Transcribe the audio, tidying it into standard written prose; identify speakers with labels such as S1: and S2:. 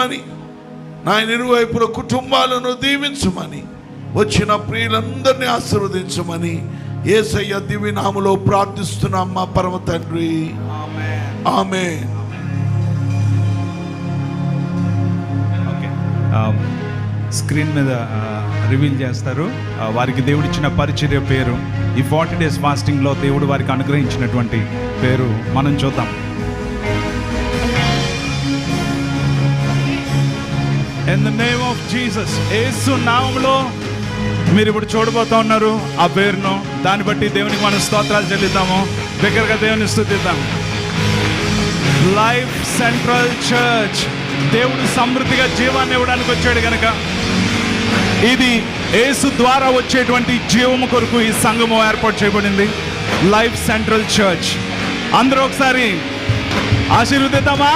S1: దీవించమని, నాయన ఇరువైపుల కుటుంబాలను దీవించమని, వచ్చిన ప్రియులందరినీ ఆశీర్వదించమని యేసయ్య దివ్య నామములో ప్రార్థిస్తున్నాం మా పరమ తండ్రి. ఆమేన్.
S2: స్క్రీన్ మీద రివీల్ చేస్తారు వారికి దేవుడిచ్చిన పరిచర్య పేరు. ఈ 40 days ఫాస్టింగ్లో దేవుడు వారికి అనుగ్రహించినటువంటి పేరు మనం చూద్దాం. In the name of Jesus, Yesu నామములో మీరు ఇప్పుడు చూడబోతా ఉన్నారు ఆ పేరును. దాన్ని బట్టి దేవునికి మనం స్తోత్రాలు చెల్లిద్దాము, దగ్గరగా దేవుని స్తుతిద్దాం. Life central church. దేవుడు సమృద్ధిగా జీవాన్ని ఇవ్వడానికి వచ్చాడు కనుక ఇది యేసు ద్వారా వచ్చేటువంటి జీవము కొరకు ఈ సంఘము ఏర్పాటు చేయబడింది, లైఫ్ సెంట్రల్ చర్చ్. అందరూ ఒకసారి ఆశీర్వదిద్దామా?